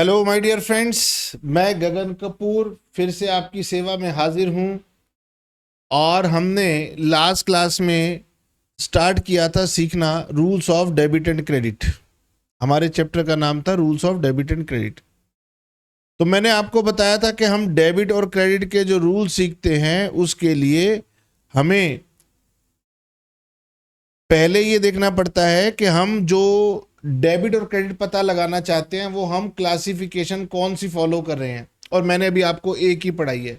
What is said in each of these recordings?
Hello my dear friends, मैं गगन कपूर फिर से आपकी सेवा में हाजिर हूं। और हमने लास्ट क्लास में स्टार्ट किया था सीखना rules of debit and credit. हमारे चैप्टर का नाम था rules of debit and credit. तो मैंने आपको बताया था कि हम डेबिट और क्रेडिट के जो रूल सीखते हैं उसके लिए हमें पहले ये देखना पड़ता है कि हम जो डेबिट और क्रेडिट पता लगाना चाहते हैं वो हम क्लासिफिकेशन कौन सी फॉलो कर रहे हैं। और मैंने अभी आपको एक ही पढ़ाई है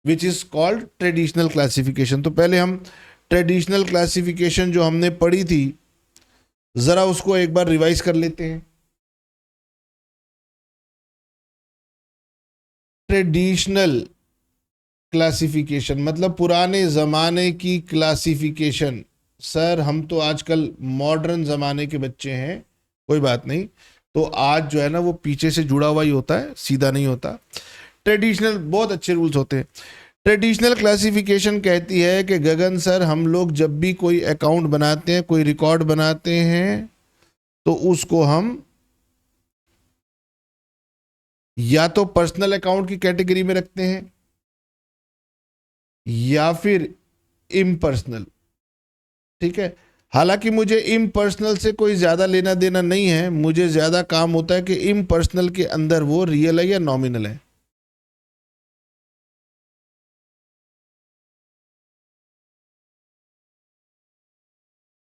which is called traditional classification. तो पहले हम ट्रेडिशनल क्लासिफिकेशन जो हमने पढ़ी थी जरा उसको एक बार रिवाइज कर लेते हैं। ट्रेडिशनल क्लासिफिकेशन मतलब पुराने जमाने की क्लासिफिकेशन। सर हम तो आजकल मॉडर्न ज़माने के बच्चे हैं, कोई बात नहीं। तो आज जो है ना वो पीछे से जुड़ा हुआ ही होता है, सीधा नहीं होता। ट्रेडिशनल बहुत अच्छे रूल्स होते हैं। ट्रेडिशनल क्लासिफिकेशन कहती है कि गगन सर हम लोग जब भी कोई अकाउंट बनाते हैं, कोई रिकॉर्ड बनाते हैं तो उसको हम या तो पर्सनल अकाउंट की कैटेगरी में रखते हैं या फिर इम्पर्सनल। ठीक है, हालांकि मुझे इम्पर्सनल से कोई ज़्यादा लेना देना नहीं है, मुझे ज़्यादा काम होता है कि इम्पर्सनल के अंदर वो रियल है या नॉमिनल है।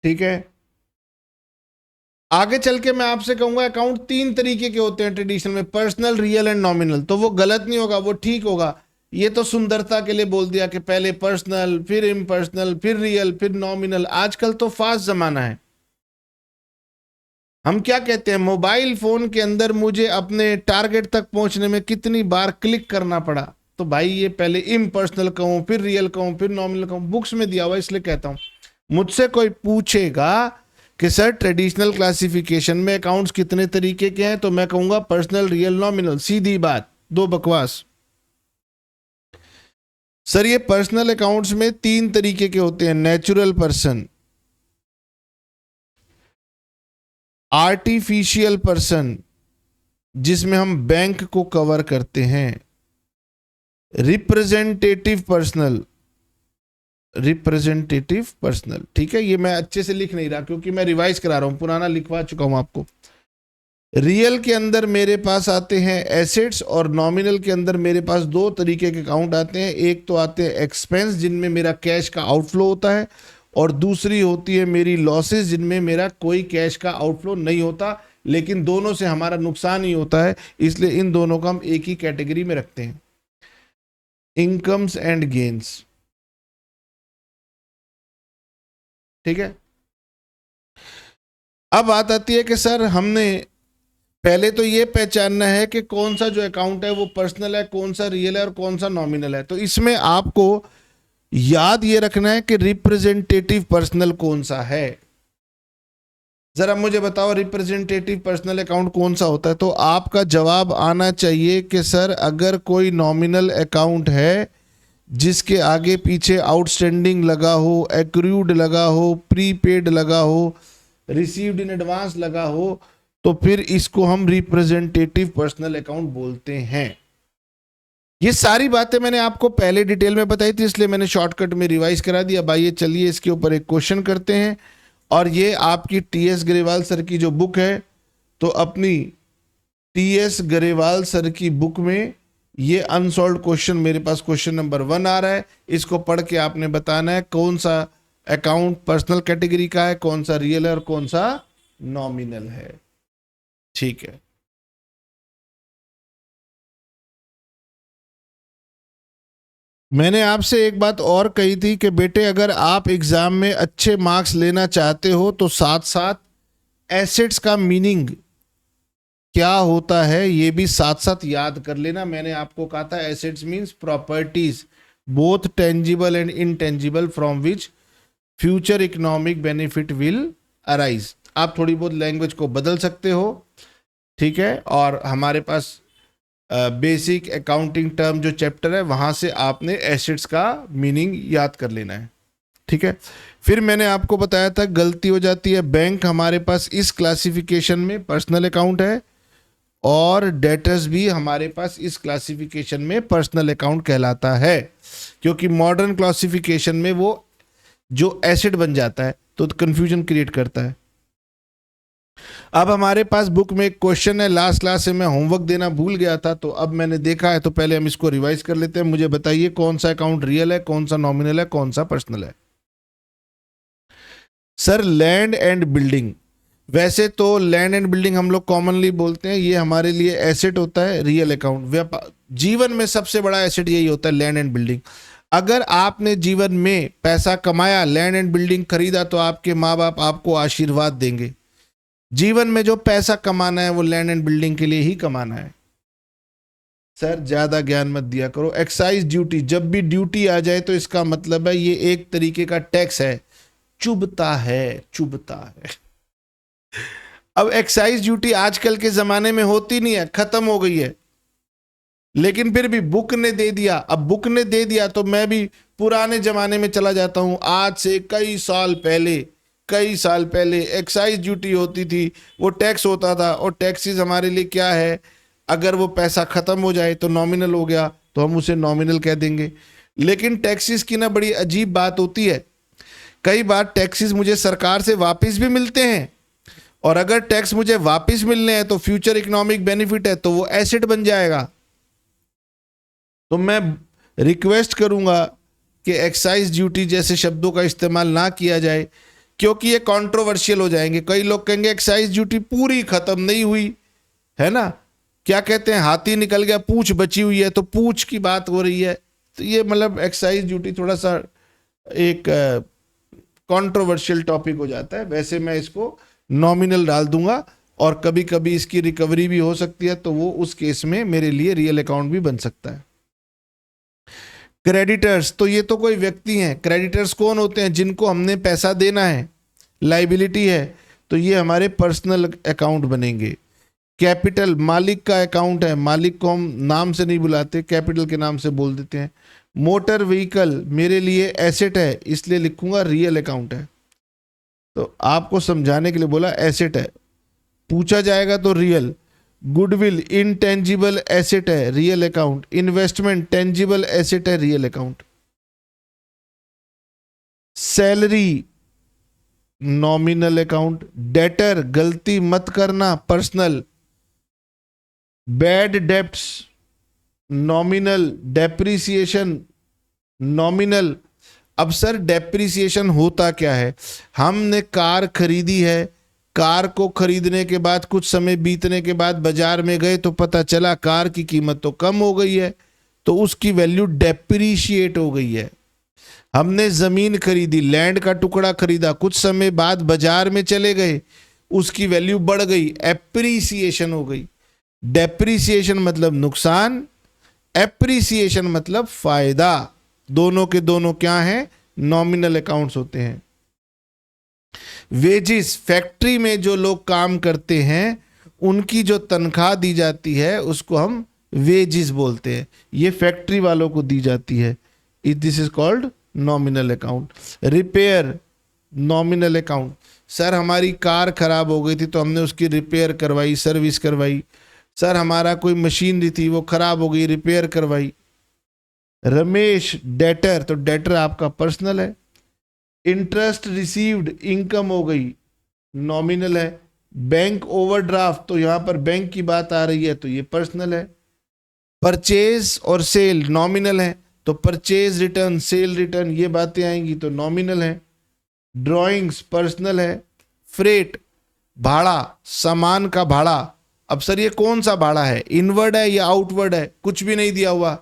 ठीक है, आगे चल के मैं आपसे कहूंगा अकाउंट तीन तरीके के होते हैं ट्रेडिशनल में, पर्सनल, रियल एंड नॉमिनल। तो वो गलत नहीं होगा, वो ठीक होगा। ये तो सुंदरता के लिए बोल दिया कि पहले पर्सनल, फिर इम्पर्सनल, फिर रियल, फिर नॉमिनल। आजकल तो फास्ट जमाना है। हम क्या कहते हैं, मोबाइल फोन के अंदर मुझे अपने टारगेट तक पहुंचने में कितनी बार क्लिक करना पड़ा। तो भाई ये पहले इम्पर्सनल कहूं, फिर रियल कहूं, फिर नॉमिनल कहूं, बुक्स में दिया हुआ इसलिए कहता हूं। मुझसे कोई पूछेगा कि सर ट्रेडिशनल क्लासिफिकेशन में अकाउंट्स कितने तरीके के हैं, तो मैं कहूंगा पर्सनल, रियल, नॉमिनल। सीधी बात, दो बकवास। सर ये पर्सनल अकाउंट्स में तीन तरीके के होते हैं, नेचुरल पर्सन, आर्टिफिशियल पर्सन जिसमें हम बैंक को कवर करते हैं, रिप्रेजेंटेटिव पर्सनल, रिप्रेजेंटेटिव पर्सनल। ठीक है, ये मैं अच्छे से लिख नहीं रहा क्योंकि मैं रिवाइज करा रहा हूं, पुराना लिखवा चुका हूं आपको। रियल के अंदर मेरे पास आते हैं एसेट्स, और नॉमिनल के अंदर मेरे पास दो तरीके के अकाउंट आते हैं। एक तो आते हैं एक्सपेंस जिनमें मेरा कैश का आउटफ्लो होता है, और दूसरी होती है मेरी लॉसेस जिनमें मेरा कोई कैश का आउटफ्लो नहीं होता, लेकिन दोनों से हमारा नुकसान ही होता है, इसलिए इन दोनों को हम एक ही कैटेगरी में रखते हैं, इनकम्स एंड गेन्स। ठीक है, अब बात आती है कि सर हमने पहले तो ये पहचानना है कि कौन सा जो अकाउंट है वो पर्सनल है, कौन सा रियल है और कौन सा नॉमिनल है। तो इसमें आपको याद ये रखना है कि रिप्रेजेंटेटिव पर्सनल कौन सा है। जरा मुझे बताओ रिप्रेजेंटेटिव पर्सनल अकाउंट कौन सा होता है। तो आपका जवाब आना चाहिए कि सर अगर कोई नॉमिनल अकाउंट है जिसके आगे पीछे आउटस्टैंडिंग लगा हो, एक्रूड लगा हो, प्रीपेड लगा हो, रिसीव्ड इन एडवांस लगा हो, तो फिर इसको हम रिप्रेजेंटेटिव पर्सनल अकाउंट बोलते हैं। ये सारी बातें मैंने आपको पहले डिटेल में बताई थी, इसलिए मैंने शॉर्टकट में रिवाइज करा दिया। अब आइए चलिए इसके ऊपर एक क्वेश्चन करते हैं। और ये आपकी टीएस गरेवाल सर की जो बुक है, तो अपनी टीएस गरेवाल सर की बुक में ये अनसॉल्व्ड क्वेश्चन मेरे पास क्वेश्चन नंबर 1 आ रहा है। इसको पढ़ के आपने बताना है कौन सा अकाउंट पर्सनल कैटेगरी का है, कौन सा रियल है और कौन सा नॉमिनल है। ठीक है, मैंने आपसे एक बात और कही थी कि बेटे अगर आप एग्जाम में अच्छे मार्क्स लेना चाहते हो तो साथ साथ एसेट्स का मीनिंग क्या होता है ये भी साथ साथ याद कर लेना। मैंने आपको कहा था assets means properties both tangible and intangible from which future economic benefit will arise. आप थोड़ी बहुत लैंग्वेज को बदल सकते हो, ठीक है। और हमारे पास बेसिक अकाउंटिंग टर्म जो चैप्टर है वहां से आपने एसेट्स का मीनिंग याद कर लेना है, ठीक है। फिर मैंने आपको बताया था गलती हो जाती है, बैंक हमारे पास इस क्लासिफिकेशन में पर्सनल अकाउंट है और डेटर्स भी हमारे पास इस क्लासिफिकेशन में पर्सनल अकाउंट कहलाता है, क्योंकि मॉडर्न क्लासिफिकेशन में वो जो एसेट बन जाता है तो कंफ्यूजन क्रिएट करता है। अब हमारे पास बुक में एक क्वेश्चन है, लास्ट क्लास से मैं होमवर्क देना भूल गया था, तो अब मैंने देखा है, तो पहले हम इसको रिवाइज कर लेते हैं। मुझे बताइए कौन सा अकाउंट रियल है, कौन सा नॉमिनल है, कौन सा पर्सनल है। सर लैंड एंड बिल्डिंग, वैसे तो लैंड एंड बिल्डिंग हम लोग कॉमनली बोलते हैं, ये हमारे लिए एसेट होता है, रियल अकाउंट। व्यापार जीवन में सबसे बड़ा एसेट यही होता है, लैंड एंड बिल्डिंग। अगर आपने जीवन में पैसा कमाया, लैंड एंड बिल्डिंग खरीदा, तो आपके माँ बाप आपको आशीर्वाद देंगे। जीवन में जो पैसा कमाना है वो लैंड एंड बिल्डिंग के लिए ही कमाना है। सर ज्यादा ज्ञान मत दिया करो। एक्साइज ड्यूटी, जब भी ड्यूटी आ जाए तो इसका मतलब है ये एक तरीके का टैक्स है, चुभता है, चुभता है। अब एक्साइज ड्यूटी आजकल के जमाने में होती नहीं है, खत्म हो गई है, लेकिन फिर भी बुक ने दे दिया। अब बुक ने दे दिया तो मैं भी पुराने जमाने में चला जाता हूं। आज से कई साल पहले एक्साइज ड्यूटी होती थी, वो टैक्स होता था। और टैक्सेस हमारे लिए क्या है, अगर वो पैसा खत्म हो जाए तो नॉमिनल हो गया, तो हम उसे नॉमिनल कह देंगे। लेकिन टैक्सेस की ना बड़ी अजीब बात होती है, कई बार टैक्सेस मुझे सरकार से वापस भी मिलते हैं, और अगर टैक्स मुझे वापस मिलने हैं तो फ्यूचर इकोनॉमिक बेनिफिट है, तो वो एसेट बन जाएगा। तो मैं रिक्वेस्ट करूंगा कि एक्साइज ड्यूटी जैसे शब्दों का इस्तेमाल ना किया जाए, क्योंकि ये कंट्रोवर्शियल हो जाएंगे। कई लोग कहेंगे एक्साइज ड्यूटी पूरी खत्म नहीं हुई है ना, क्या कहते हैं, हाथी निकल गया पूंछ बची हुई है, तो पूंछ की बात हो रही है। तो ये मतलब एक्साइज ड्यूटी थोड़ा सा एक कंट्रोवर्शियल टॉपिक हो जाता है। वैसे मैं इसको नॉमिनल डाल दूंगा, और कभी कभी इसकी रिकवरी भी हो सकती है, तो वो उस केस में मेरे लिए रियल अकाउंट भी बन सकता है। क्रेडिटर्स, तो ये तो कोई व्यक्ति हैं। क्रेडिटर्स कौन होते हैं, जिनको हमने पैसा देना है, लाइबिलिटी है, तो ये हमारे पर्सनल अकाउंट बनेंगे। कैपिटल, मालिक का अकाउंट है, मालिक को हम नाम से नहीं बुलाते, कैपिटल के नाम से बोल देते हैं। मोटर व्हीकल मेरे लिए एसेट है, इसलिए लिखूंगा रियल अकाउंट है। तो आपको समझाने के लिए बोला एसेट है, पूछा जाएगा तो रियल। गुडविल इनटेंजिबल एसेट है, real account. Investment tangible asset है, real account. Salary nominal account. Debtor, गलती मत करना, personal. Bad debts nominal. Depreciation nominal. अब सर डेप्रिसिएशन होता क्या है, हमने कार खरीदी है, कार को खरीदने के बाद कुछ समय बीतने के बाद बाजार में गए तो पता चला कार की कीमत तो कम हो गई है, तो उसकी वैल्यू डेप्रिशिएट हो गई है। हमने जमीन खरीदी, लैंड का टुकड़ा खरीदा, कुछ समय बाद बाजार में चले गए, उसकी वैल्यू बढ़ गई, एप्रिसिएशन हो गई। डेप्रिसिएशन मतलब नुकसान, एप्रिसिएशन मतलब फायदा। दोनों के दोनों क्या हैं, नॉमिनल अकाउंट्स होते हैं। वेजिस, फैक्ट्री में जो लोग काम करते हैं उनकी जो तनख्वाह दी जाती है उसको हम वेजिस बोलते हैं, ये फैक्ट्री वालों को दी जाती है। This is called nominal account. Repair nominal account, sir हमारी कार खराब हो गई थी तो हमने उसकी रिपेयर करवाई, सर्विस करवाई। सर हमारा कोई मशीनरी थी वो खराब हो गई, रिपेयर करवाई। रमेश डेटर, तो डेटर आपका पर्सनल है। इंटरेस्ट रिसीव्ड, इनकम हो गई, नॉमिनल है। बैंक ओवरड्राफ्ट, तो यहां पर बैंक की बात आ रही है तो ये पर्सनल है। परचेज और सेल नॉमिनल है, तो परचेज रिटर्न, सेल रिटर्न, ये बातें आएंगी तो नॉमिनल है। ड्राइंग्स पर्सनल है। फ्रेट भाड़ा, सामान का भाड़ा। अब सर ये कौन सा भाड़ा है, इनवर्ड है या आउटवर्ड है, कुछ भी नहीं दिया हुआ,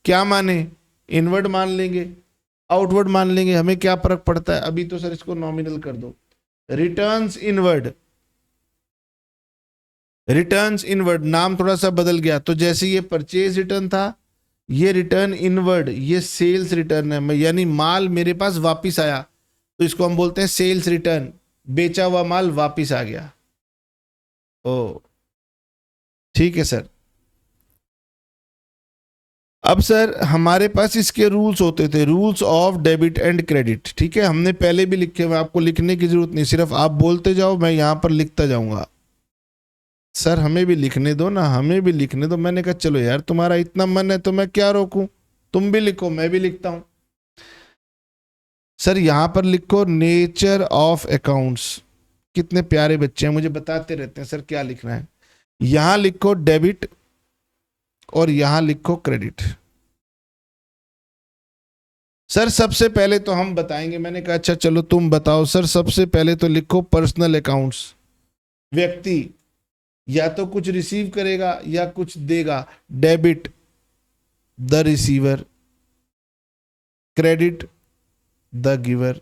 क्या माने, इनवर्ड मान लेंगे, आउटवर्ड मान लेंगे, हमें क्या फर्क पड़ता है। अभी तो सर इसको नॉमिनल कर दो। रिटर्न्स इनवर्ड, रिटर्न्स इनवर्ड, नाम थोड़ा सा बदल गया, तो जैसे ये परचेज रिटर्न था, ये रिटर्न इनवर्ड, ये सेल्स रिटर्न है, यानी माल मेरे पास वापिस आया, तो इसको हम बोलते हैं सेल्स रिटर्न, बेचा हुआ माल वापिस आ गया। ओ ठीक है सर। अब सर हमारे पास इसके रूल्स होते थे, rules of debit and credit, ठीक है, हमने पहले भी लिखे हुए, आपको लिखने की जरूरत नहीं, सिर्फ आप बोलते जाओ, मैं यहां पर लिखता जाऊंगा। सर हमें भी लिखने दो ना, हमें भी लिखने दो। मैंने कहा चलो यार तुम्हारा इतना मन है तो मैं क्या रोकूं, तुम भी लिखो मैं भी लिखता हूं। सर यहां पर लिखो नेचर ऑफ अकाउंट्स। कितने प्यारे बच्चे हैं, मुझे बताते रहते हैं सर क्या लिखना है। यहां लिखो डेबिट और यहां लिखो क्रेडिट। सर सबसे पहले तो हम बताएंगे। मैंने कहा अच्छा चलो तुम बताओ। सर सबसे पहले तो लिखो पर्सनल अकाउंट्स। व्यक्ति या तो कुछ रिसीव करेगा या कुछ देगा। Debit the receiver, credit the giver.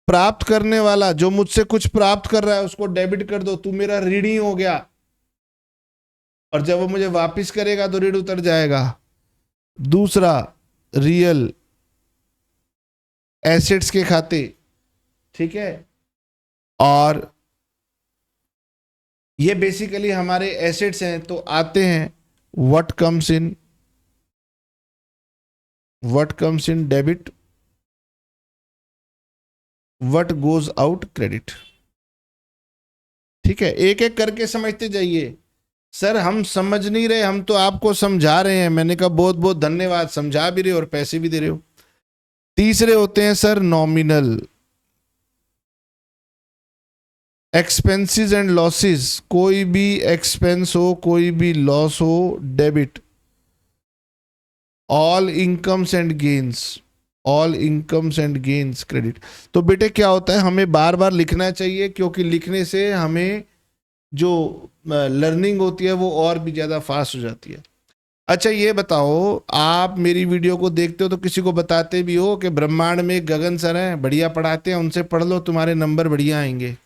प्राप्त करने वाला जो मुझसे कुछ प्राप्त कर रहा है उसको डेबिट कर दो, तू मेरा ऋणी हो गया। और जब वो मुझे वापस करेगा तो ऋण उतर जाएगा। दूसरा रियल एसेट्स के खाते, ठीक है। और ये बेसिकली हमारे एसेट्स हैं तो आते हैं what comes in debit, what goes out credit. ठीक है, एक एक करके समझते जाइए। सर हम समझ नहीं रहे, हम तो आपको समझा रहे हैं। मैंने कहा बहुत बहुत धन्यवाद, समझा भी रहे हो और पैसे भी दे रहे हो। तीसरे होते हैं sir nominal expenses and losses. कोई भी एक्सपेंस हो, कोई भी लॉस हो, debit. All incomes and gains, all incomes and gains credit. तो बेटे क्या होता है, हमें बार बार लिखना चाहिए क्योंकि लिखने से हमें जो लर्निंग होती है वो और भी ज़्यादा फास्ट हो जाती है। अच्छा ये बताओ, आप मेरी वीडियो को देखते हो तो किसी को बताते भी हो कि ब्रह्मांड में एक गगन सर हैं, बढ़िया पढ़ाते हैं, उनसे पढ़ लो तुम्हारे नंबर बढ़िया आएंगे।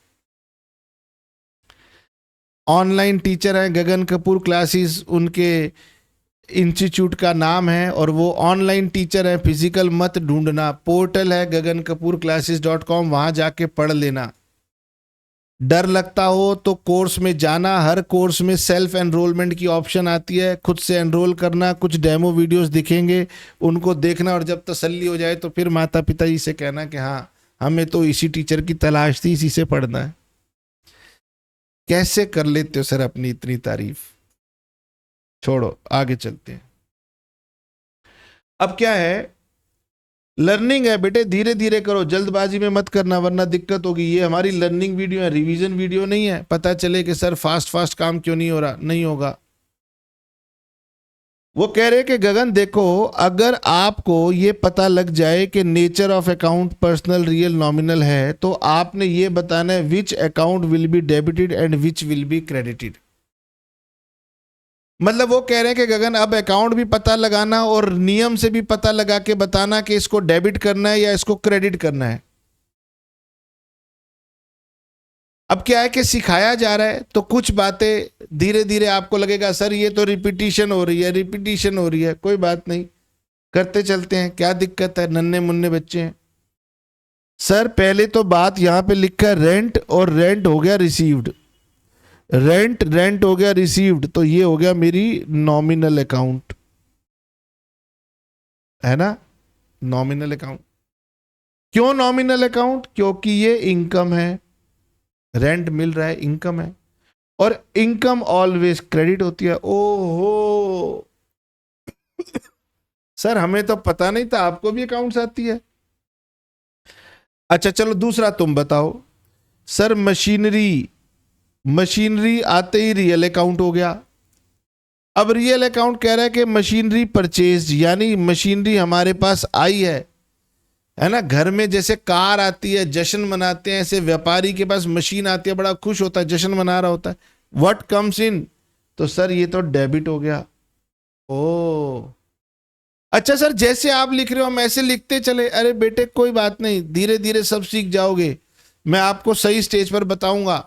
ऑनलाइन टीचर हैं गगन कपूर क्लासेस, उनके इंस्टीट्यूट का नाम है, और वो ऑनलाइन टीचर है। फिजिकल मत ढूंढना, पोर्टल है gagankapurclasses.com, वहां जाके पढ़ लेना। डर लगता हो तो कोर्स में जाना। हर कोर्स में सेल्फ एनरोलमेंट की ऑप्शन आती है, खुद से एनरोल करना। कुछ डेमो वीडियोस दिखेंगे, उनको देखना, और जब तसल्ली हो जाए तो फिर माता पिता जी से कहना कि हाँ हमें तो इसी टीचर की तलाश थी, इसी से पढ़ना है। कैसे कर लेते हो सर अपनी इतनी तारीफ, छोड़ो आगे चलते हैं। अब क्या है, लर्निंग है बेटे, धीरे धीरे करो, जल्दबाजी में मत करना वरना दिक्कत होगी। ये हमारी लर्निंग वीडियो है, रिवीजन वीडियो नहीं है। पता चले कि सर फास्ट फास्ट काम क्यों नहीं हो रहा, नहीं होगा। वो कह रहे कि गगन देखो, अगर आपको ये पता लग जाए कि nature of account personal real nominal है तो आपने ये बताना है which account will be debited and which will be credited. मतलब वो कह रहे हैं कि गगन अब अकाउंट भी पता लगाना और नियम से भी पता लगा के बताना कि इसको डेबिट करना है या इसको क्रेडिट करना है। अब क्या है कि सिखाया जा रहा है तो कुछ बातें धीरे धीरे आपको लगेगा सर ये तो रिपीटिशन हो रही है, रिपीटिशन हो रही है। कोई बात नहीं, करते चलते हैं, क्या दिक्कत है, नन्हे मुन्ने बच्चे हैं। सर पहले तो बात यहां पे लिखा है रेंट, और रेंट हो गया रिसीव्ड। रेंट हो गया रिसीव्ड, तो ये हो गया मेरी नॉमिनल अकाउंट, है ना, नॉमिनल अकाउंट। क्यों नॉमिनल अकाउंट? क्योंकि ये इनकम है, रेंट मिल रहा है, इनकम है, और इनकम ऑलवेज क्रेडिट होती है। ओहो सर हमें तो पता नहीं था, आपको भी अकाउंट्स आती है। अच्छा चलो दूसरा तुम बताओ। सर मशीनरी आते ही रियल अकाउंट हो गया। अब रियल अकाउंट कह रहा है कि मशीनरी परचेज, यानी मशीनरी हमारे पास आई है ना। घर में जैसे कार आती है, जश्न मनाते हैं, ऐसे व्यापारी के पास मशीन आती है, बड़ा खुश होता है, जश्न मना रहा होता है। व्हाट कम्स इन, तो सर ये तो डेबिट हो गया। ओ अच्छा सर, जैसे आप लिख रहे हो हम ऐसे लिखते चले। अरे बेटे कोई बात नहीं, धीरे धीरे सब सीख जाओगे। मैं आपको सही स्टेज पर बताऊंगा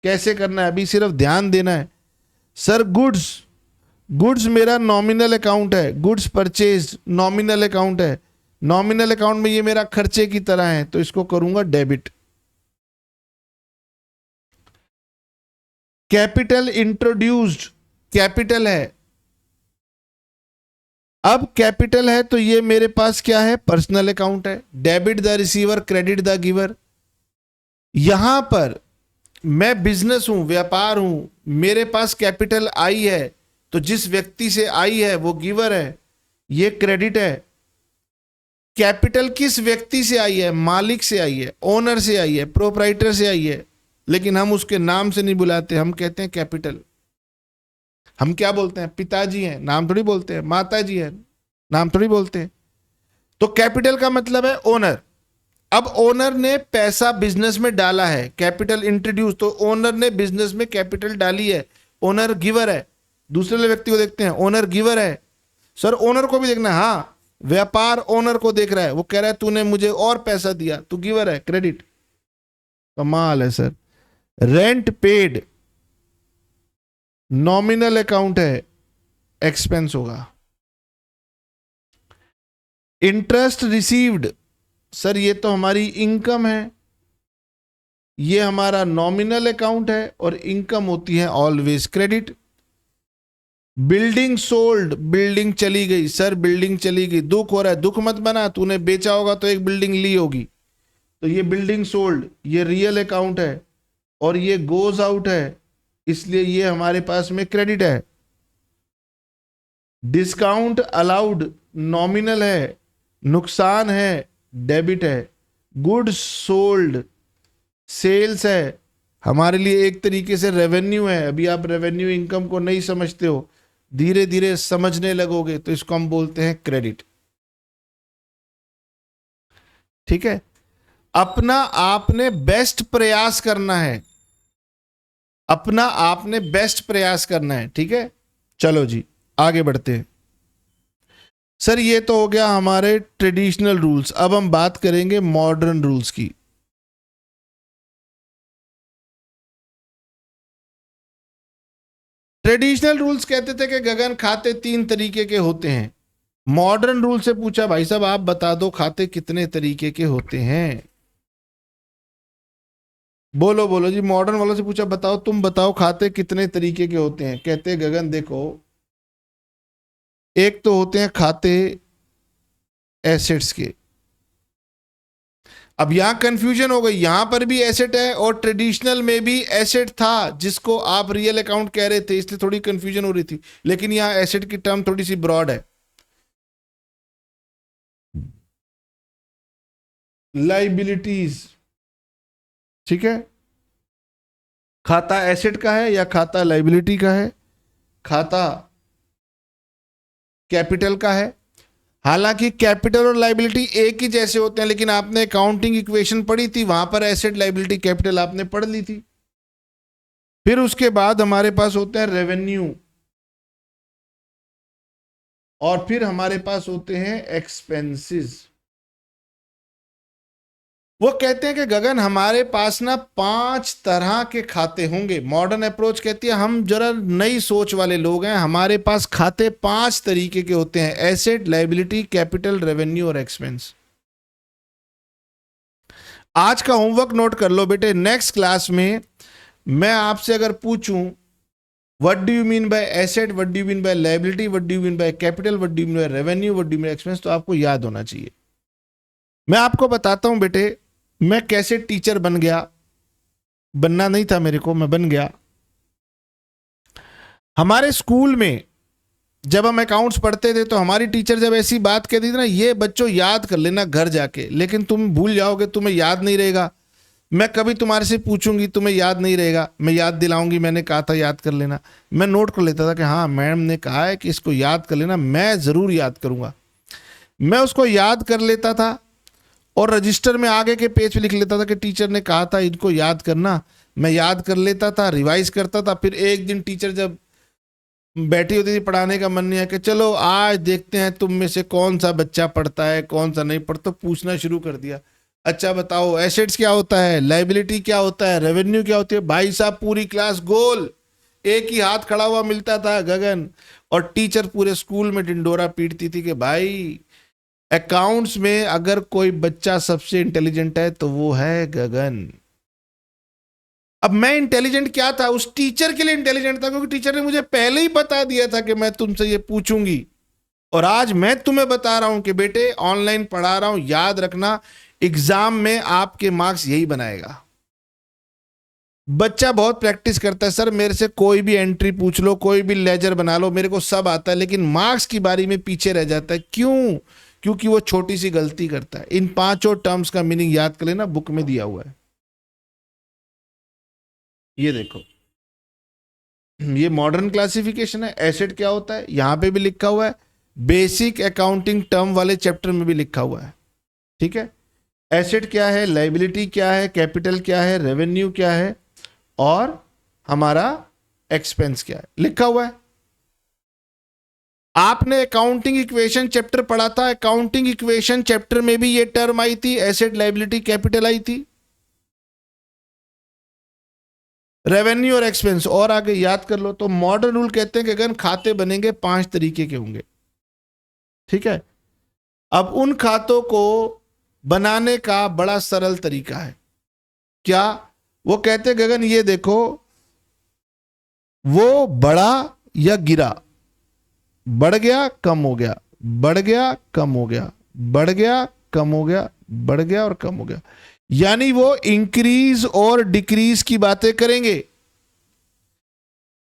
कैसे करना है, अभी सिर्फ ध्यान देना है। सर गुड्स मेरा नॉमिनल अकाउंट है, गुड्स परचेज नॉमिनल अकाउंट है। नॉमिनल अकाउंट में ये मेरा खर्चे की तरह है, तो इसको करूंगा डेबिट। कैपिटल इंट्रोड्यूस्ड, कैपिटल है। अब कैपिटल है तो ये मेरे पास क्या है, पर्सनल अकाउंट है। Debit the receiver, credit the giver. यहां पर मैं बिजनेस हूं, व्यापार हूं, मेरे पास कैपिटल आई है, तो जिस व्यक्ति से आई है वो गिवर है, ये क्रेडिट है। कैपिटल किस व्यक्ति से आई है? मालिक से आई है, ओनर से आई है, प्रोप्राइटर से आई है, लेकिन हम उसके नाम से नहीं बुलाते, हम कहते हैं कैपिटल। हम क्या बोलते हैं? पिताजी हैं, नाम थोड़ी बोलते हैं। माताजी हैं, नाम थोड़ी बोलते हैं। तो कैपिटल का मतलब है ओनर। अब ओनर ने पैसा बिजनेस में डाला है, कैपिटल इंट्रोड्यूस, तो ओनर ने बिजनेस में कैपिटल डाली है, ओनर गिवर है। दूसरे व्यक्ति को देखते हैं, ओनर गिवर है। सर ओनर को भी देखना है, हाँ, व्यापार ओनर को देख रहा है, वो कह रहा है तूने मुझे और पैसा दिया, तू गिवर है, क्रेडिट। कमाल है sir. Rent paid nominal account है, एक्सपेंस होगा। इंटरेस्ट रिसीव्ड, सर ये तो हमारी इनकम है, ये हमारा नॉमिनल अकाउंट है, और इनकम होती है always credit. Building sold, building चली गई, सर बिल्डिंग चली गई, दुख हो रहा है, दुख मत बना, तूने बेचा होगा तो एक बिल्डिंग ली होगी, तो ये बिल्डिंग सोल्ड, ये रियल अकाउंट है, और ये गोज आउट है, इसलिए ये हमारे पास में क्रेडिट है। डिस्काउंट अलाउड नॉमिनल है, नुकसान है, डेबिट है। गुड्स सोल्ड सेल्स है, हमारे लिए एक तरीके से रेवेन्यू है। अभी आप रेवेन्यू इनकम को नहीं समझते हो, धीरे धीरे समझने लगोगे, तो इसको हम बोलते हैं क्रेडिट। ठीक है, अपना आपने बेस्ट प्रयास करना है, अपना आपने बेस्ट प्रयास करना है। ठीक है, चलो जी आगे बढ़ते हैं। सर ये तो हो गया हमारे ट्रेडिशनल रूल्स, अब हम बात करेंगे मॉडर्न रूल्स की। ट्रेडिशनल रूल्स कहते थे कि गगन खाते 3 तरीके के होते हैं। मॉडर्न रूल से पूछा, भाई साहब आप बता दो खाते कितने तरीके के होते हैं? बोलो बोलो जी, मॉडर्न वालों से पूछा, बताओ तुम बताओ खाते कितने तरीके के होते हैं? कहते गगन देखो, एक तो होते हैं खाते एसेट्स के। अब यहां कंफ्यूजन हो गई, यहां पर भी एसेट है और ट्रेडिशनल में भी एसेट था, जिसको आप रियल अकाउंट कह रहे थे, इसलिए थोड़ी कंफ्यूजन हो रही थी। लेकिन यहां एसेट की टर्म थोड़ी सी ब्रॉड है। लाइबिलिटीज, ठीक है, खाता एसेट का है या खाता लाइबिलिटी का है? खाता कैपिटल का है। हालांकि कैपिटल और लाइबिलिटी एक ही जैसे होते हैं, लेकिन आपने अकाउंटिंग इक्वेशन पढ़ी थी, वहां पर एसेट लाइबिलिटी कैपिटल आपने पढ़ ली थी। फिर उसके बाद हमारे पास होते हैं रेवेन्यू, और फिर हमारे पास होते हैं एक्सपेंसेस। वो कहते हैं कि गगन हमारे पास ना 5 तरह के खाते होंगे। मॉडर्न अप्रोच कहती है हम जरा नई सोच वाले लोग हैं, हमारे पास खाते 5 तरीके के होते हैं, एसेट, लायबिलिटी, कैपिटल, रेवेन्यू और एक्सपेंस। आज का होमवर्क नोट कर लो बेटे, नेक्स्ट क्लास में मैं आपसे अगर पूछूं what do you mean by asset, what do you mean by liability, what do you mean by capital, what do you mean by revenue, what do you mean expense, तो आपको याद होना चाहिए। मैं आपको बताता हूं बेटे मैं कैसे टीचर बन गया। बनना नहीं था मेरे को, मैं बन गया। हमारे स्कूल में जब हम अकाउंट्स पढ़ते थे तो हमारी टीचर जब ऐसी बात कहती थी ना, ये बच्चों याद कर लेना घर जाके, लेकिन तुम भूल जाओगे, तुम्हें याद नहीं रहेगा। मैं कभी तुम्हारे से पूछूंगी तुम्हें याद नहीं रहेगा, मैं याद दिलाऊंगी, मैंने कहा था याद कर लेना। मैं नोट कर लेता था कि हाँ मैडम ने कहा है कि इसको याद कर लेना, मैं ज़रूर याद करूंगा। मैं उसको याद कर लेता था और रजिस्टर में आगे के पेज पे लिख लेता था कि टीचर ने कहा था इनको याद करना। मैं याद कर लेता था, रिवाइज करता था। फिर एक दिन टीचर जब बैठी होती थी, पढ़ाने का मन नहीं है कि चलो आज देखते हैं तुम में से कौन सा बच्चा पढ़ता है कौन सा नहीं पढ़ता, तो पूछना शुरू कर दिया, अच्छा बताओ एसेट्स क्या होता है, लाइबिलिटी क्या होता है, रेवेन्यू क्या होती है। भाई साहब पूरी क्लास गोल, एक ही हाथ खड़ा हुआ मिलता था गगन, और टीचर पूरे स्कूल में ढिंडोरा पीटती थी कि भाई अकाउंट्स में अगर कोई बच्चा सबसे इंटेलिजेंट है तो वो है गगन। अब मैं इंटेलिजेंट क्या था, उस टीचर के लिए इंटेलिजेंट था, क्योंकि टीचर ने मुझे पहले ही बता दिया था कि मैं तुमसे ये पूछूंगी। और आज मैं तुम्हें बता रहा हूं कि बेटे ऑनलाइन पढ़ा रहा हूं, याद रखना एग्जाम में आपके मार्क्स यही बनाएगा। बच्चा बहुत प्रैक्टिस करता है, सर मेरे से कोई भी एंट्री पूछ लो, कोई भी लेजर बना लो, मेरे को सब आता है, लेकिन मार्क्स की बारी में पीछे रह जाता है। क्यों? क्योंकि वो छोटी सी गलती करता है। इन पांचों टर्म्स का मीनिंग याद कर लेना, बुक में दिया हुआ है। ये देखो, ये मॉडर्न क्लासिफिकेशन है। एसेट क्या होता है यहां पे भी लिखा हुआ है, बेसिक अकाउंटिंग टर्म वाले चैप्टर में भी लिखा हुआ है। ठीक है, एसेट क्या है, लाइबिलिटी क्या है, कैपिटल क्या है, रेवेन्यू क्या है, और हमारा एक्सपेंस क्या है, लिखा हुआ है। आपने अकाउंटिंग इक्वेशन चैप्टर पढ़ा था, अकाउंटिंग इक्वेशन चैप्टर में भी ये टर्म आई थी, एसेट लाइबिलिटी कैपिटल आई थी, रेवेन्यू और एक्सपेंस। और आगे याद कर लो। तो मॉडर्न रूल कहते हैं कि अगर खाते बनेंगे 5 तरीके के होंगे। ठीक है, अब उन खातों को बनाने का बड़ा सरल तरीका है। क्या? वो कहते हैं गगन ये देखो, वो बढ़ा या गिरा, बढ़ गया कम हो गया, बढ़ गया कम हो गया, बढ़ गया कम हो गया, बढ़ गया और कम हो गया, यानी वो इंक्रीज और डिक्रीज की बातें करेंगे।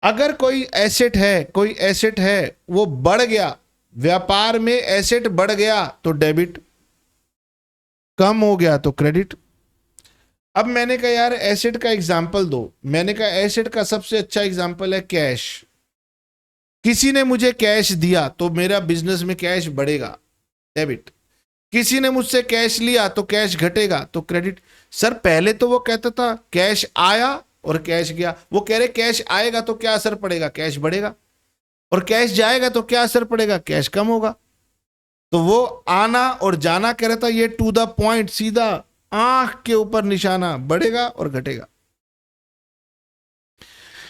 अगर कोई एसेट है वो बढ़ गया, व्यापार में एसेट बढ़ गया तो डेबिट, कम हो गया तो क्रेडिट। अब मैंने कहा यार एसेट का एग्जाम्पल दो। मैंने कहा एसेट का सबसे अच्छा एग्जाम्पल है कैश। किसी ने मुझे कैश दिया तो मेरा बिजनेस में कैश बढ़ेगा, डेबिट। किसी ने मुझसे कैश लिया तो कैश घटेगा तो क्रेडिट। सर पहले तो वो कहता था कैश आया और कैश गया, वो कह रहे कैश आएगा तो क्या असर पड़ेगा, कैश बढ़ेगा, और कैश जाएगा तो क्या असर पड़ेगा, कैश कम होगा। तो वो आना और जाना कह रहा था, ये टू द पॉइंट, सीधा आंख के ऊपर निशाना, बढ़ेगा और घटेगा।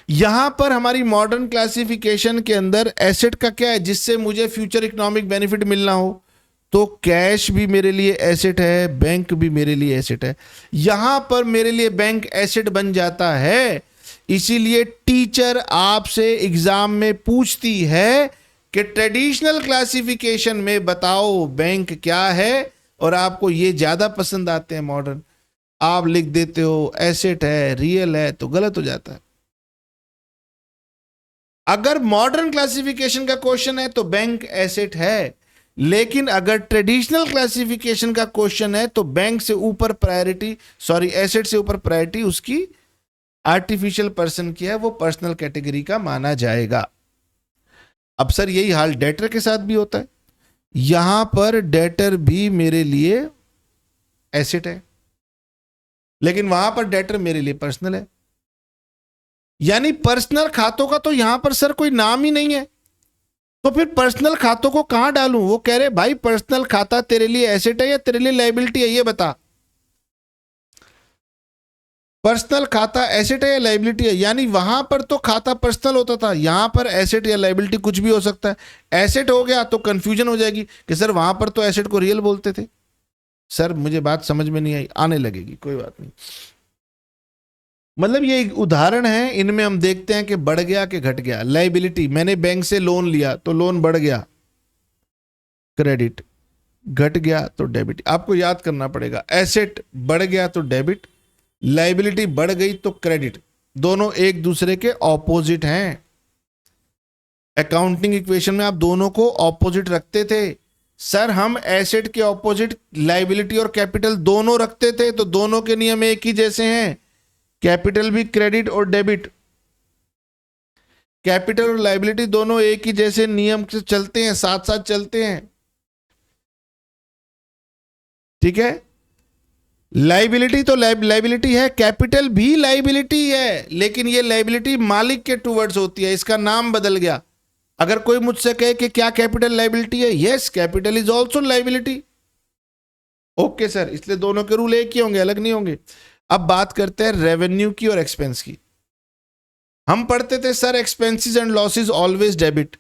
यहां पर हमारी मॉडर्न क्लासिफिकेशन के अंदर एसेट का क्या है, जिससे मुझे फ्यूचर इकोनॉमिक बेनिफिट मिलना हो, तो कैश भी मेरे लिए एसेट है, बैंक भी मेरे लिए एसेट है। यहां पर मेरे लिए बैंक एसेट बन जाता है। इसीलिए टीचर आपसे एग्जाम में पूछती है कि ट्रेडिशनल क्लासिफिकेशन में बताओ बैंक क्या है, और आपको ये ज्यादा पसंद आते हैं मॉडर्न। आप लिख देते हो एसेट है, रियल है, तो गलत हो जाता है। अगर मॉडर्न क्लासिफिकेशन का क्वेश्चन है तो बैंक एसेट है, लेकिन अगर ट्रेडिशनल क्लासिफिकेशन का क्वेश्चन है तो बैंक से ऊपर प्रायोरिटी, सॉरी एसेट से ऊपर प्रायोरिटी उसकी आर्टिफिशियल पर्सन की है, वो पर्सनल कैटेगरी का माना जाएगा। अब सर यही हाल डेटर के साथ भी होता है। यहां पर डेटर भी मेरे लिए एसेट है, लेकिन वहां पर डेटर मेरे लिए पर्सनल है। यानी पर्सनल खातों का तो यहां पर सर कोई नाम ही नहीं है, तो फिर पर्सनल खातों को कहां डालूं? वो कह रहे भाई पर्सनल खाता तेरे लिए एसेट है या तेरे लिए लायबिलिटी है, ये बता। पर्सनल खाता एसेट है या लायबिलिटी है? यानी वहां पर तो खाता पर्सनल होता था, यहां पर एसेट या लायबिलिटी कुछ भी हो सकता है। एसेट हो गया तो कंफ्यूजन हो जाएगी कि सर वहां पर तो एसेट को रियल बोलते थे। सर मुझे बात समझ में नहीं आई, आने लगेगी, कोई बात नहीं। मतलब ये एक उदाहरण है, इनमें हम देखते हैं कि बढ़ गया कि घट गया। लायबिलिटी, मैंने बैंक से लोन लिया तो लोन बढ़ गया, क्रेडिट, घट गया तो डेबिट। आपको याद करना पड़ेगा, एसेट बढ़ गया तो डेबिट, लायबिलिटी बढ़ गई तो क्रेडिट। दोनों एक दूसरे के ऑपोजिट हैं। अकाउंटिंग इक्वेशन में आप दोनों को ऑपोजिट रखते थे। सर हम एसेट के ऑपोजिट लायबिलिटी और कैपिटल दोनों रखते थे, तो दोनों के नियम एक ही जैसे हैं। कैपिटल भी क्रेडिट और डेबिट, कैपिटल और लायबिलिटी दोनों एक ही जैसे नियम से चलते हैं, साथ साथ चलते हैं। ठीक है, लायबिलिटी तो लायबिलिटी है, कैपिटल भी लायबिलिटी है, लेकिन ये लायबिलिटी मालिक के टूवर्ड्स होती है, इसका नाम बदल गया। अगर कोई मुझसे कहे कि क्या कैपिटल लायबिलिटी है, yes capital is also liability. Okay sir, इसलिए दोनों के रूल एक ही होंगे, अलग नहीं होंगे। अब बात करते हैं रेवेन्यू की और एक्सपेंस की। हम पढ़ते थे sir expenses and losses always debit,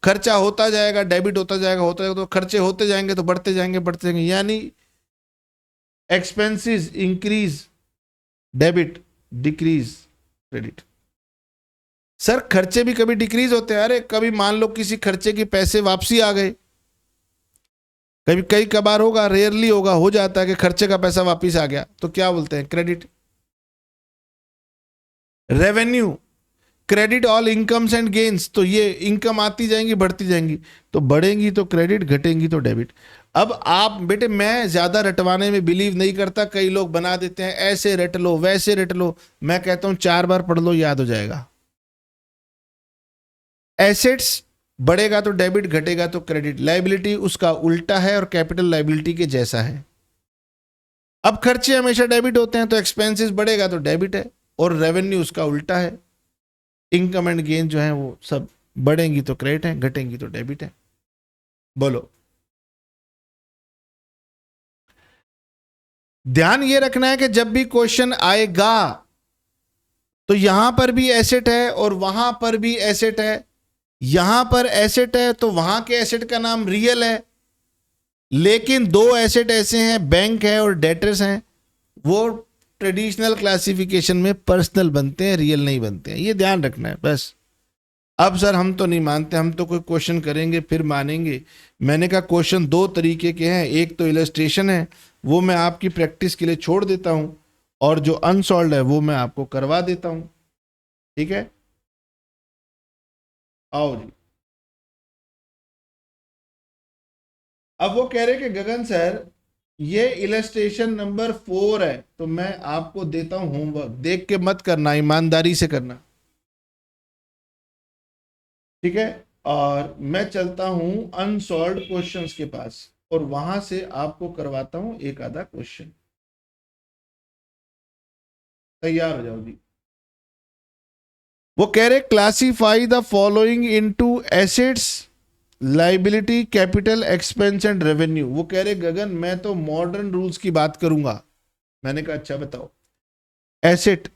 खर्चा होता जाएगा डेबिट होता जाएगा, होता जाएगा, तो खर्चे होते जाएंगे तो बढ़ते जाएंगे बढ़ते जाएंगे, यानी expenses increase debit, decrease credit. Sir खर्चे भी कभी डिक्रीज होते हैं। अरे कभी मान लो किसी खर्चे के पैसे वापसी आ गए, कभी कई कबार होगा, रेयरली होगा, हो जाता है कि खर्चे का पैसा वापस आ गया, तो क्या बोलते हैं, credit. Revenue, credit all incomes and gains, तो ये इनकम आती जाएंगी बढ़ती जाएंगी, तो बढ़ेंगी तो क्रेडिट, घटेंगी तो डेबिट। अब आप बेटे, मैं ज्यादा रटवाने में बिलीव नहीं करता, कई लोग बना देते हैं ऐसे रट लो वैसे रट लो, मैं कहता हूं 4 बार पढ़ लो याद हो जाएगा। एसेट्स बढ़ेगा तो डेबिट, घटेगा तो क्रेडिट, लाइबिलिटी उसका उल्टा है और कैपिटल लाइबिलिटी के जैसा है। अब खर्चे हमेशा डेबिट होते हैं, तो एक्सपेंसेस बढ़ेगा तो डेबिट है, और रेवेन्यू उसका उल्टा है, इनकम एंड गेन जो है वो सब बढ़ेंगी तो क्रेडिट है, घटेंगी तो डेबिट है। बोलो, ध्यान ये रखना है कि जब भी क्वेश्चन आएगा तो यहां पर भी एसेट है और वहां पर भी एसेट है, यहां पर एसेट है तो वहां के एसेट का नाम रियल है, लेकिन दो एसेट ऐसे हैं, बैंक है और डेटर्स हैं, वो ट्रेडिशनल क्लासिफिकेशन में पर्सनल बनते हैं, रियल नहीं बनते हैं, ये ध्यान रखना है बस। अब सर हम तो नहीं मानते, हम तो कोई क्वेश्चन करेंगे फिर मानेंगे। मैंने कहा क्वेश्चन दो तरीके के हैं, एक तो इलस्ट्रेशन है, वो मैं आपकी प्रैक्टिस के लिए छोड़ देता हूं, और जो अनसॉल्व है वो मैं आपको करवा देता हूं, ठीक है। आओ जी। अब वो कह रहे कि गगन सर ये इलस्ट्रेशन नंबर 4 है, तो मैं आपको देता हूं होमवर्क, देख के मत करना, ईमानदारी से करना, ठीक है। और मैं चलता हूं अनसॉल्व क्वेश्चंस के पास और वहां से आपको करवाता हूं एक आधा क्वेश्चन। तैयार हो जाओ जी। वो कह रहे classify the following into assets, liability, capital, expense and revenue. वो कह रहे गगन मैं तो मॉडर्न रूल्स की बात करूंगा। मैंने कहा अच्छा बताओ। एसेट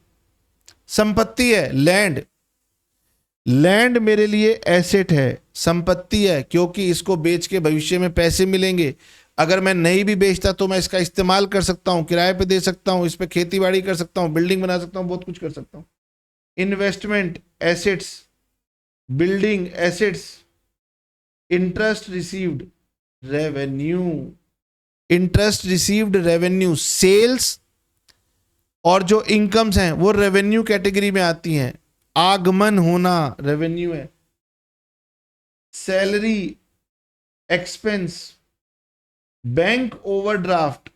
संपत्ति है, लैंड, लैंड मेरे लिए एसेट है, संपत्ति है, क्योंकि इसको बेच के भविष्य में पैसे मिलेंगे। अगर मैं नहीं भी बेचता तो मैं इसका इस्तेमाल कर सकता हूं, किराए पे दे सकता हूं, इस पे खेती बाड़ी कर सकता हूं, बिल्डिंग बना सकता हूं, बहुत कुछ कर सकता हूं। Investment assets, building assets, interest received revenue, interest received revenue, sales और जो इनकम्स हैं वो रेवेन्यू कैटेगरी में आती हैं। आगमन होना रेवेन्यू है, सैलरी एक्सपेंस, बैंक ओवरड्राफ्ट,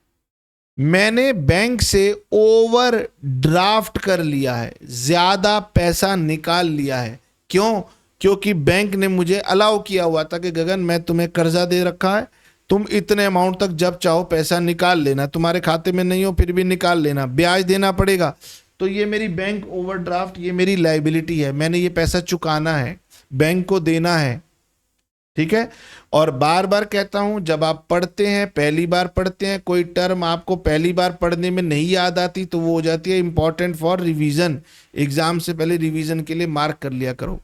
मैंने बैंक से ओवर ड्राफ्ट कर लिया है, ज्यादा पैसा निकाल लिया है। क्यों? क्योंकि बैंक ने मुझे अलाउ किया हुआ था कि गगन मैं तुम्हें कर्जा दे रखा है, तुम इतने अमाउंट तक जब चाहो पैसा निकाल लेना, तुम्हारे खाते में नहीं हो फिर भी निकाल लेना, ब्याज देना पड़ेगा। तो ये मेरी बैंक ओवरड्राफ्ट, ये मेरी लाइबिलिटी है, मैंने ये पैसा चुकाना है, बैंक को देना है, ठीक है। और बार बार कहता हूं, जब आप पढ़ते हैं, पहली बार पढ़ते हैं, कोई टर्म आपको पहली बार पढ़ने में नहीं याद आती तो वो हो जाती है इंपॉर्टेंट फॉर रिवीजन, एग्जाम से पहले रिवीजन के लिए मार्क कर लिया करो।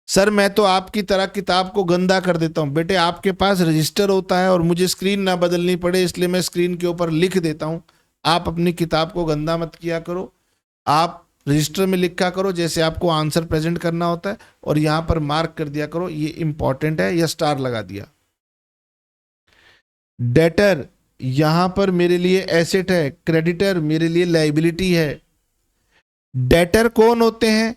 सर मैं तो आपकी तरह किताब को गंदा कर देता हूं। बेटे आपके पास रजिस्टर होता है और मुझे स्क्रीन ना बदलनी पड़े, इसलिए मैं स्क्रीन के ऊपर लिख देता हूं। आप अपनी किताब को गंदा मत किया करो, आप रजिस्टर में लिखा करो जैसे आपको आंसर प्रेजेंट करना होता है, और यहां पर मार्क कर दिया करो ये इंपॉर्टेंट है, या स्टार लगा दिया। डेटर यहां पर मेरे लिए एसेट है, क्रेडिटर मेरे लिए लाइबिलिटी है। डेटर कौन होते हैं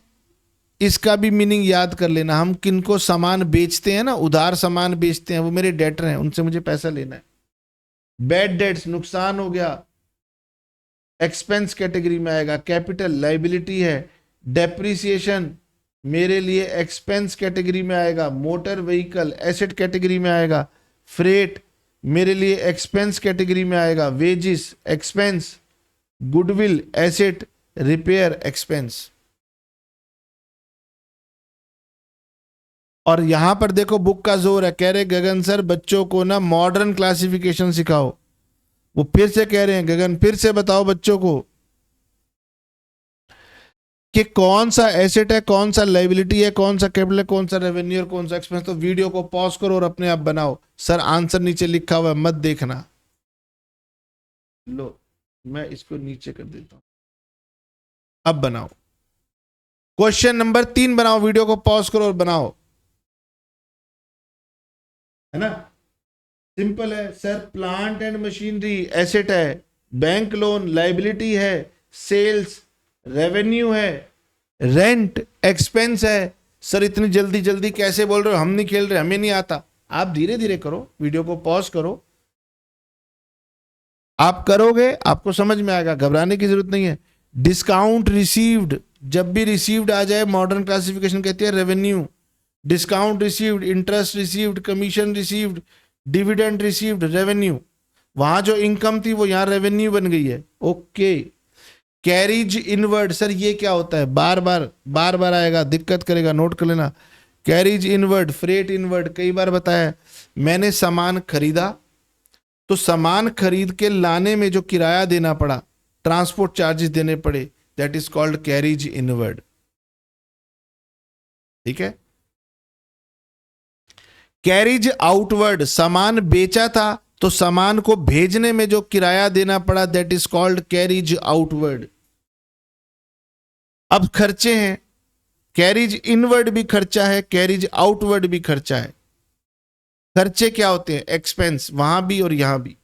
इसका भी मीनिंग याद कर लेना। हम किनको सामान बेचते हैं ना, उधार सामान बेचते हैं, वो मेरे डेटर हैं, उनसे मुझे पैसा लेना है। बैड डेट्स नुकसान हो गया, एक्सपेंस कैटेगरी में आएगा। कैपिटल लाइबिलिटी है, डेप्रिसिएशन मेरे लिए एक्सपेंस कैटेगरी में आएगा। मोटर व्हीकल एसेट कैटेगरी में आएगा। फ्रेट मेरे लिए एक्सपेंस कैटेगरी में आएगा। Wages expense, goodwill asset, repair expense. और यहां पर देखो बुक का जोर है, कह रहे गगन सर बच्चों को ना मॉडर्न क्लासिफिकेशन सिखाओ। वो फिर से कह रहे हैं गगन फिर से बताओ बच्चों को कि कौन सा एसेट है, कौन सा लाइबिलिटी है, कौन सा कैपिटल है, कौन सा रेवेन्यू और कौन सा एक्सपेंस। तो वीडियो को पॉज करो और अपने आप बनाओ। सर आंसर नीचे लिखा हुआ है मत देखना। लो मैं इसको नीचे कर देता हूं, अब बनाओ। क्वेश्चन नंबर 3 बनाओ, वीडियो को पॉज करो और बनाओ, है ना। सिंपल है sir. Plant and machinery asset है, बैंक लोन लाइबिलिटी है, सेल्स रेवेन्यू है, रेंट एक्सपेंस है। सर इतनी जल्दी जल्दी कैसे बोल रहे हो, हम नहीं खेल रहे, हमें नहीं आता। आप धीरे धीरे करो, वीडियो को पॉज करो, आप करोगे आपको समझ में आएगा, घबराने की जरूरत नहीं है। डिस्काउंट रिसीव्ड, जब भी रिसीव्ड आ जाए मॉडर्न क्लासिफिकेशन कहती है revenue. Discount received, interest received, commission received, dividend received, revenue. वहां जो इनकम थी वो यहां रेवेन्यू बन गई है। ओके। कैरिज इनवर्ड, सर ये क्या होता है, बार बार आएगा, दिक्कत करेगा, नोट कर लेना। कैरिज इनवर्ड, फ्रेट इनवर्ड, कई बार बताया। मैंने सामान खरीदा तो सामान खरीद के लाने में जो किराया देना पड़ा, ट्रांसपोर्ट चार्जेस देने पड़े, that is called carriage inward. ठीक है। कैरिज आउटवर्ड, सामान बेचा था तो सामान को भेजने में जो किराया देना पड़ा, that is called carriage outward. अब खर्चे हैं, कैरिज इनवर्ड भी खर्चा है, कैरिज आउटवर्ड भी खर्चा है। खर्चे क्या होते हैं, एक्सपेंस, वहां भी और यहां भी।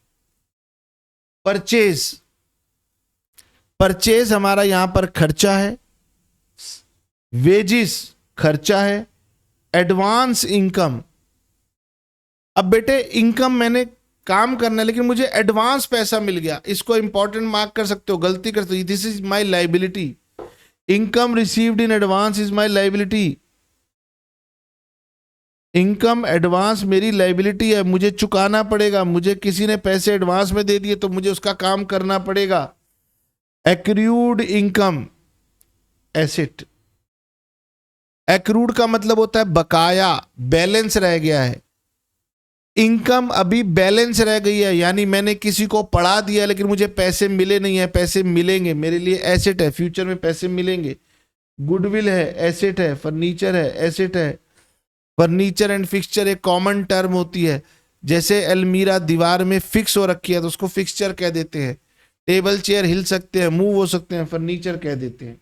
परचेज, परचेज हमारा यहां पर खर्चा है। वेजिस खर्चा है। एडवांस इनकम, अब बेटे इनकम मैंने काम करना है लेकिन मुझे एडवांस पैसा मिल गया, इसको इंपॉर्टेंट मार्क कर सकते हो, गलती कर सकते हो, this is my liability. Income received in advance is my liability. Income advance मेरी लाइबिलिटी है, मुझे चुकाना पड़ेगा। मुझे किसी ने पैसे एडवांस में दे दिए तो मुझे उसका काम करना पड़ेगा। Accrued income, asset. एक्रूड का मतलब होता है बकाया, बैलेंस रह गया है। इनकम अभी बैलेंस रह गई है, यानी मैंने किसी को पढ़ा दिया लेकिन मुझे पैसे मिले नहीं है, पैसे मिलेंगे, मेरे लिए एसेट है, फ्यूचर में पैसे मिलेंगे। गुडविल है, एसेट है। फर्नीचर है, एसेट है। फर्नीचर एंड फिक्सचर एक कॉमन टर्म होती है, जैसे अलमीरा दीवार में फिक्स हो रखी है तो उसको फिक्सचर कह देते हैं। टेबल चेयर हिल सकते हैं, मूव हो सकते हैं, फर्नीचर कह देते हैं।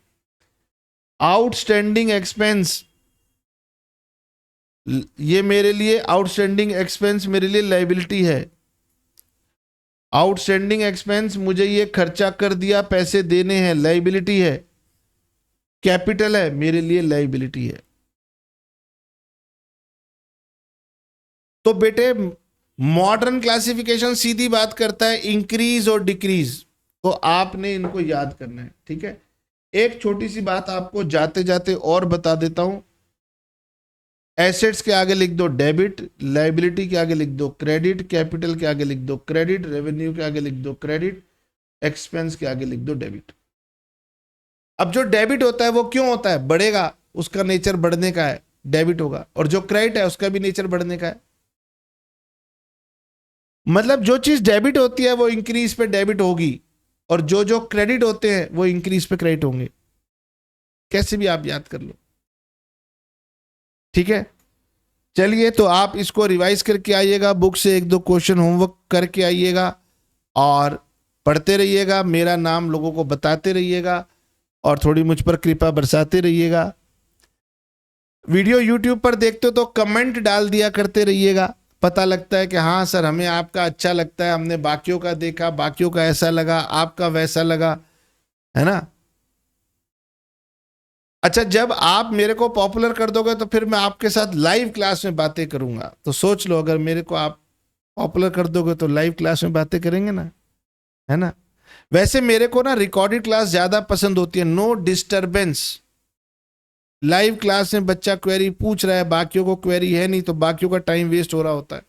आउटस्टैंडिंग एक्सपेंस, ये मेरे लिए आउटस्टैंडिंग एक्सपेंस मेरे लिए लाइबिलिटी है। आउटस्टैंडिंग एक्सपेंस, मुझे ये खर्चा कर दिया, पैसे देने हैं, लाइबिलिटी है। कैपिटल है, मेरे लिए लाइबिलिटी है। तो बेटे मॉडर्न क्लासिफिकेशन सीधी बात करता है इंक्रीज और डिक्रीज, तो आपने इनको याद करना है। ठीक है। एक छोटी सी बात आपको जाते जाते और बता देता हूं। एसेट्स के आगे लिख दो डेबिट, लाइबिलिटी के आगे लिख दो क्रेडिट, कैपिटल के आगे लिख दो क्रेडिट, रेवेन्यू के आगे लिख दो क्रेडिट, एक्सपेंस के आगे लिख दो डेबिट। अब जो डेबिट होता है वो क्यों होता है, बढ़ेगा, उसका नेचर बढ़ने का है, डेबिट होगा। और जो क्रेडिट है उसका भी नेचर बढ़ने का है। मतलब जो चीज डेबिट होती है वो इंक्रीज पे डेबिट होगी, और जो जो क्रेडिट होते हैं वो इंक्रीज पे क्रेडिट होंगे। कैसे भी आप याद कर लो। ठीक है। चलिए, तो आप इसको रिवाइज करके आइएगा, बुक से एक दो क्वेश्चन होमवर्क करके आइएगा और पढ़ते रहिएगा, मेरा नाम लोगों को बताते रहिएगा और थोड़ी मुझ पर कृपा बरसाते रहिएगा। वीडियो यूट्यूब पर देखते हो तो कमेंट डाल दिया करते रहिएगा, पता लगता है कि हाँ सर हमें आपका अच्छा लगता है, हमने बाकियों का देखा, बाकियों का ऐसा लगा, आपका वैसा लगा, है ना। अच्छा, जब आप मेरे को पॉपुलर कर दोगे तो फिर मैं आपके साथ लाइव क्लास में बातें करूंगा। तो सोच लो, अगर मेरे को आप पॉपुलर कर दोगे तो लाइव क्लास में बातें करेंगे ना, है ना। वैसे मेरे को ना रिकॉर्डेड क्लास ज्यादा पसंद होती है, नो डिस्टरबेंस। लाइव क्लास में बच्चा क्वेरी पूछ रहा है, बाकियों को क्वेरी है नहीं, तो बाकियों का टाइम वेस्ट हो रहा होता है।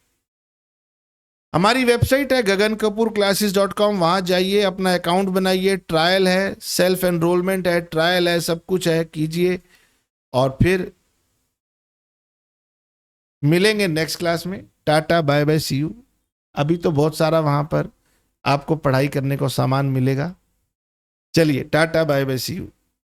हमारी वेबसाइट है gagankapoorclasses.com, वहां जाइए, अपना अकाउंट बनाइए, ट्रायल है, सेल्फ एनरोलमेंट है, ट्रायल है, सब कुछ है, कीजिए और फिर मिलेंगे नेक्स्ट क्लास में। Tata bye bye, see you. अभी तो बहुत सारा वहां पर आपको पढ़ाई करने को सामान मिलेगा। चलिए, tata bye bye, see you.